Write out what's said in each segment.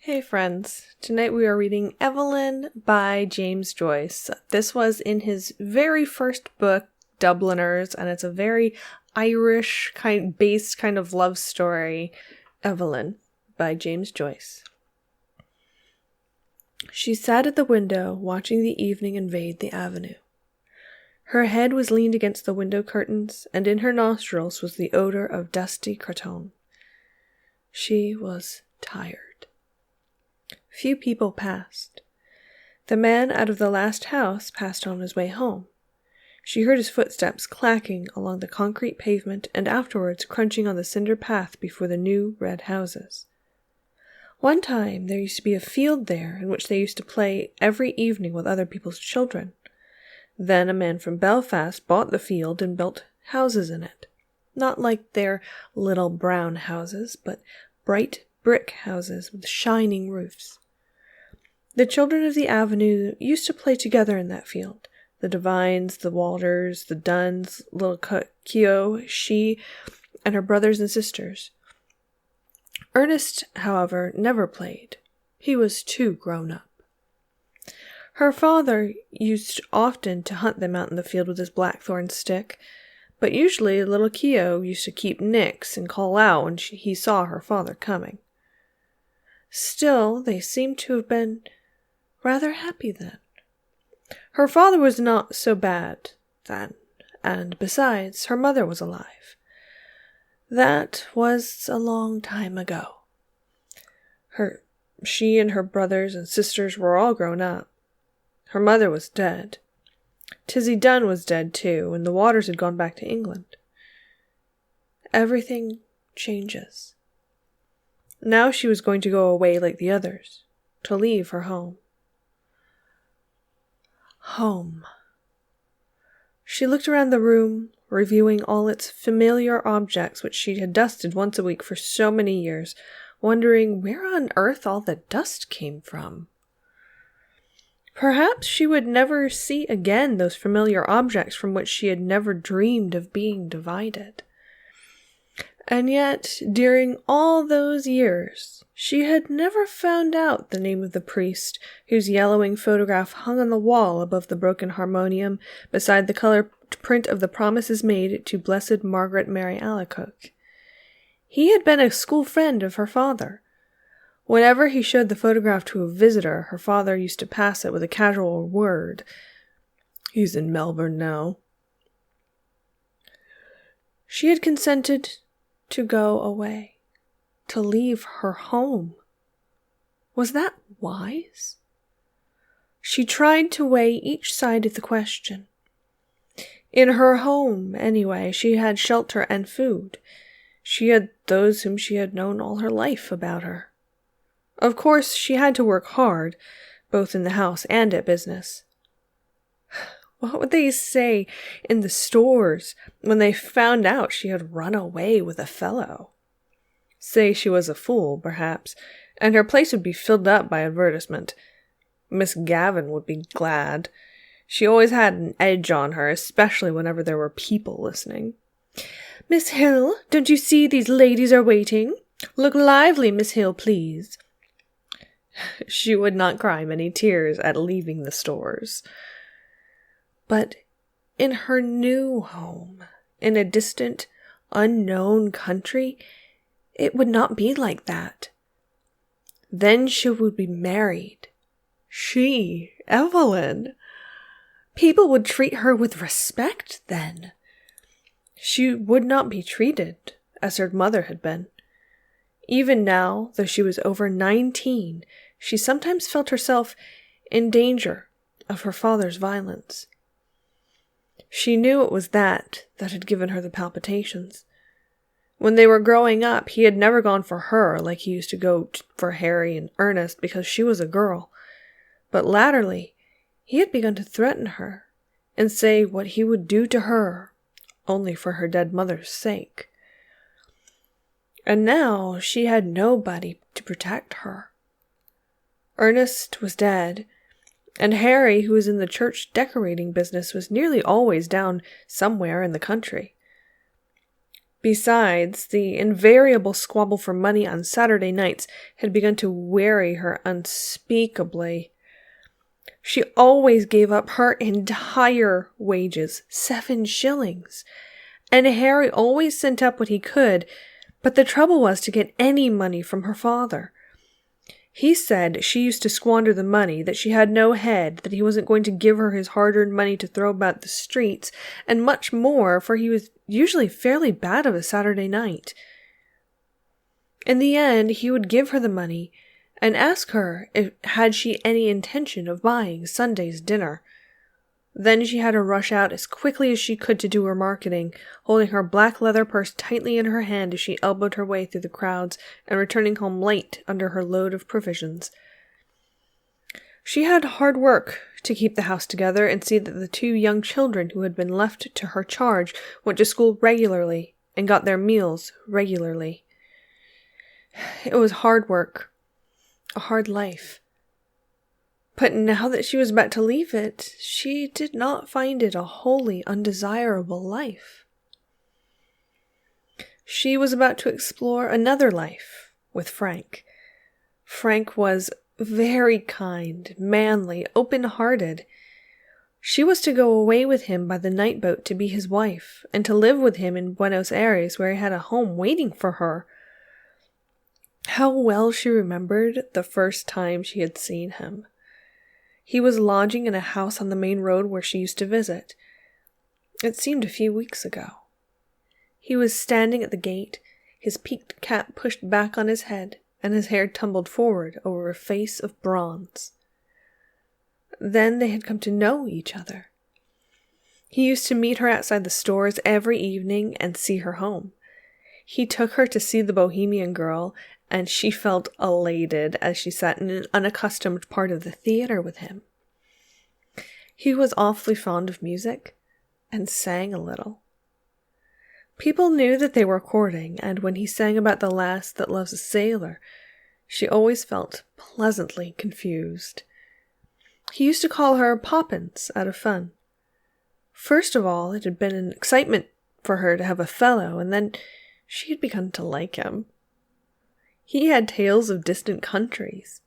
Hey friends, tonight we are reading Eveline by James Joyce. This was in his very first book, Dubliners, and it's a very Irish based kind of love story, Eveline by James Joyce. She sat at the window, watching the evening invade the avenue. Her head was leaned against the window curtains, and in her nostrils was the odor of dusty cretonne. She was tired. Few people passed. The man out of the last house passed on his way home. She heard his footsteps clacking along the concrete pavement and afterwards crunching on the cinder path before the new red houses. One time there used to be a field there in which they used to play every evening with other people's children. Then a man from Belfast bought the field and built houses in it. Not like their little brown houses, but bright brick houses with shining roofs. The children of the avenue used to play together in that field. The Devines, the Walters, the Dunns, little Keogh, she, and her brothers and sisters. Ernest, however, never played. He was too grown up. Her father used often to hunt them out in the field with his blackthorn stick, but usually little Keogh used to keep nix and call out when he saw her father coming. Still, they seemed to have been rather happy then. Her father was not so bad then, and besides, her mother was alive. That was a long time ago. She and her brothers and sisters were all grown up. Her mother was dead. Tizzie Dunn was dead too, and the Waters had gone back to England. Everything changes. Now she was going to go away like the others, to leave her home. Home. She looked around the room, reviewing all its familiar objects which she had dusted once a week for so many years, wondering where on earth all the dust came from. Perhaps she would never see again those familiar objects from which she had never dreamed of being divided. And yet, during all those years, she had never found out the name of the priest whose yellowing photograph hung on the wall above the broken harmonium beside the color print of the promises made to Blessed Margaret Mary Alacoque. He had been a school friend of her father. Whenever he showed the photograph to a visitor, her father used to pass it with a casual word. "He's in Melbourne now." She had consented to go away, to leave her home. Was that wise? She tried to weigh each side of the question. In her home, anyway, she had shelter and food. She had those whom she had known all her life about her. Of course, she had to work hard, both in the house and at business. What would they say in the stores when they found out she had run away with a fellow? Say she was a fool, perhaps, and her place would be filled up by advertisement. Miss Gavin would be glad. She always had an edge on her, especially whenever there were people listening. "Miss Hill, don't you see these ladies are waiting? Look lively, Miss Hill, please." She would not cry many tears at leaving the stores. But in her new home, in a distant, unknown country, it would not be like that. Then she would be married. She, Eveline. People would treat her with respect then. She would not be treated as her mother had been. Even now, though she was over 19, she sometimes felt herself in danger of her father's violence. She knew it was that had given her the palpitations. When they were growing up, he had never gone for her like he used to go for Harry and Ernest because she was a girl. But latterly, he had begun to threaten her and say what he would do to her only for her dead mother's sake. And now she had nobody to protect her. Ernest was dead, and Harry, who was in the church decorating business, was nearly always down somewhere in the country. Besides, the invariable squabble for money on Saturday nights had begun to weary her unspeakably. She always gave up her entire wages, 7 shillings, and Harry always sent up what he could, but the trouble was to get any money from her father. He said she used to squander the money, that she had no head, that he wasn't going to give her his hard-earned money to throw about the streets, and much more, for he was usually fairly bad of a Saturday night. In the end, he would give her the money and ask her if had she any intention of buying Sunday's dinner. Then she had to rush out as quickly as she could to do her marketing, holding her black leather purse tightly in her hand as she elbowed her way through the crowds and returning home late under her load of provisions. She had hard work to keep the house together and see that the 2 young children who had been left to her charge went to school regularly and got their meals regularly. It was hard work, a hard life. But now that she was about to leave it, she did not find it a wholly undesirable life. She was about to explore another life with Frank. Frank was very kind, manly, open-hearted. She was to go away with him by the night boat to be his wife, and to live with him in Buenos Aires, where he had a home waiting for her. How well she remembered the first time she had seen him. He was lodging in a house on the main road where she used to visit. It seemed a few weeks ago. He was standing at the gate, his peaked cap pushed back on his head, and his hair tumbled forward over a face of bronze. Then they had come to know each other. He used to meet her outside the stores every evening and see her home. He took her to see the Bohemian Girl, and she felt elated as she sat in an unaccustomed part of the theater with him. He was awfully fond of music, and sang a little. People knew that they were courting, and when he sang about the lass that loves a sailor, she always felt pleasantly confused. He used to call her Poppins out of fun. First of all, it had been an excitement for her to have a fellow, and then she had begun to like him. He had tales of distant countries.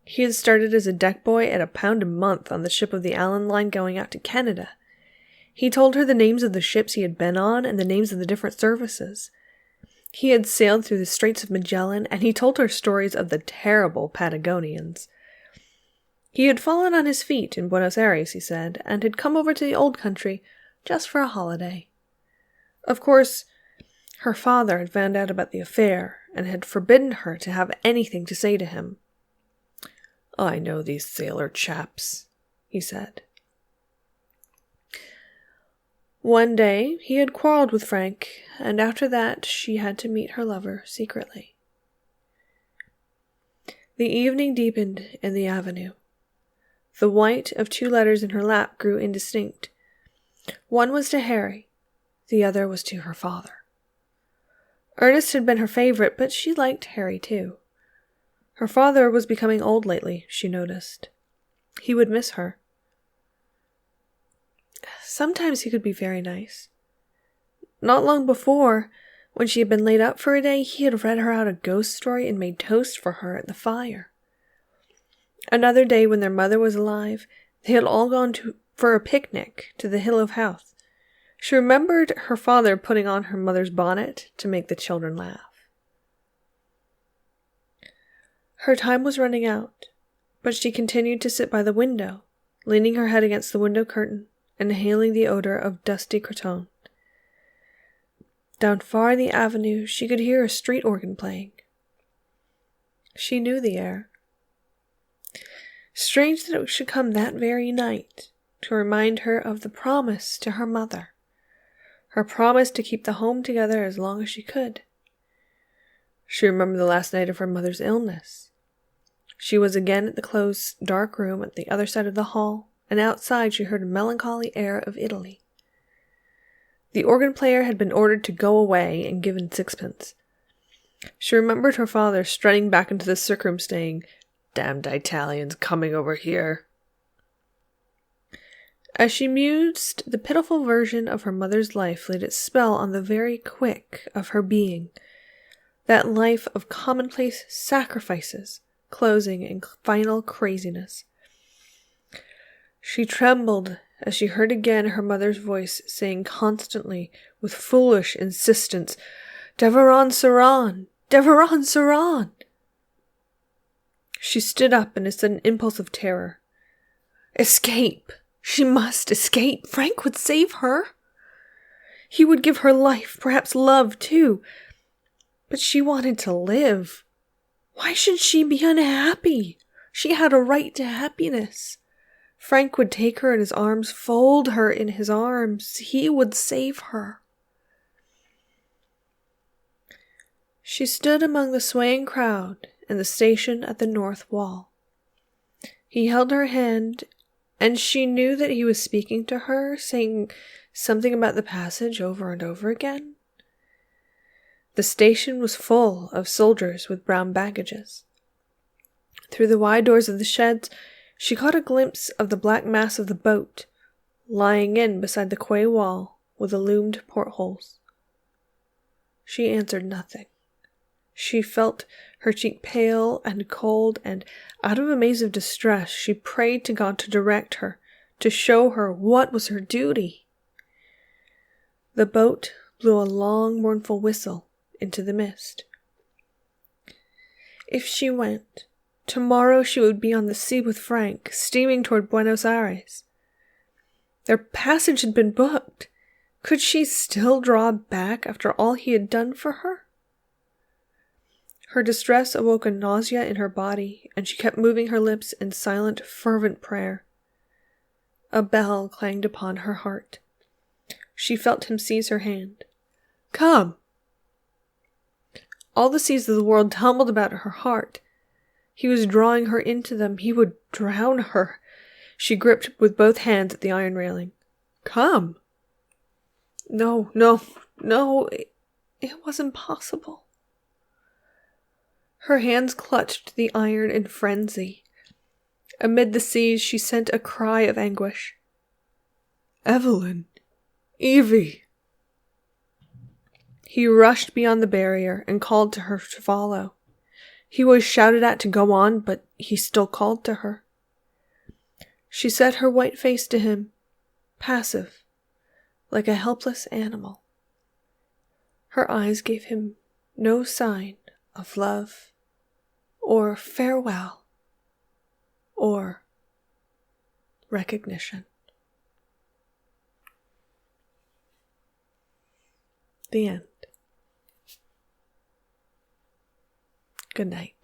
He had started as a deck boy at £1 a month on the ship of the Allen Line going out to Canada. He told her the names of the ships he had been on and the names of the different services. He had sailed through the Straits of Magellan, and he told her stories of the terrible Patagonians. He had fallen on his feet in Buenos Aires, he said, and had come over to the old country just for a holiday. Of course, her father had found out about the affair and had forbidden her to have anything to say to him. "I know these sailor chaps," he said. One day he had quarrelled with Frank, and after that she had to meet her lover secretly. The evening deepened in the avenue. The white of 2 letters in her lap grew indistinct. One was to Harry, the other was to her father. Ernest had been her favorite, but she liked Harry too. Her father was becoming old lately, she noticed. He would miss her. Sometimes he could be very nice. Not long before, when she had been laid up for a day, he had read her out a ghost story and made toast for her at the fire. Another day, when their mother was alive, they had all gone for a picnic to the Hill of Howth. She remembered her father putting on her mother's bonnet to make the children laugh. Her time was running out, but she continued to sit by the window, leaning her head against the window curtain, inhaling the odor of dusty cretonne. Down far in the avenue, she could hear a street organ playing. She knew the air. Strange that it should come that very night to remind her of the promise to her mother. Her promise to keep the home together as long as she could. She remembered the last night of her mother's illness. She was again at the closed, dark room at the other side of the hall, and outside she heard a melancholy air of Italy. The organ player had been ordered to go away and given 6pence. She remembered her father strutting back into the sick room saying, "Damned Italians coming over here." As she mused, the pitiful version of her mother's life laid its spell on the very quick of her being, that life of commonplace sacrifices, closing in final craziness. She trembled as she heard again her mother's voice saying constantly, with foolish insistence, "Derevaun seraun! Derevaun seraun!" She stood up in a sudden impulse of terror. Escape! She must escape! Frank would save her! He would give her life, perhaps love too. But she wanted to live. Why should she be unhappy? She had a right to happiness. Frank would take her in his arms, fold her in his arms. He would save her. She stood among the swaying crowd in the station at the north wall. He held her hand, and she knew that he was speaking to her, saying something about the passage over and over again. The station was full of soldiers with brown baggages. Through the wide doors of the sheds, she caught a glimpse of the black mass of the boat, lying in beside the quay wall with the loomed portholes. She answered nothing. She felt her cheek pale and cold, and out of a maze of distress, she prayed to God to direct her, to show her what was her duty. The boat blew a long, mournful whistle into the mist. If she went, tomorrow she would be on the sea with Frank, steaming toward Buenos Aires. Their passage had been booked. Could she still draw back after all he had done for her? Her distress awoke a nausea in her body, and she kept moving her lips in silent, fervent prayer. A bell clanged upon her heart. She felt him seize her hand. "Come!" All the seas of the world tumbled about her heart. He was drawing her into them. He would drown her. She gripped with both hands at the iron railing. "Come!" No, it was impossible. Her hands clutched the iron in frenzy. Amid the seas, she sent a cry of anguish. "Eveline! Evie!" He rushed beyond the barrier and called to her to follow. He was shouted at to go on, but he still called to her. She set her white face to him, passive, like a helpless animal. Her eyes gave him no sign of love, or farewell, or recognition. The end. Good night.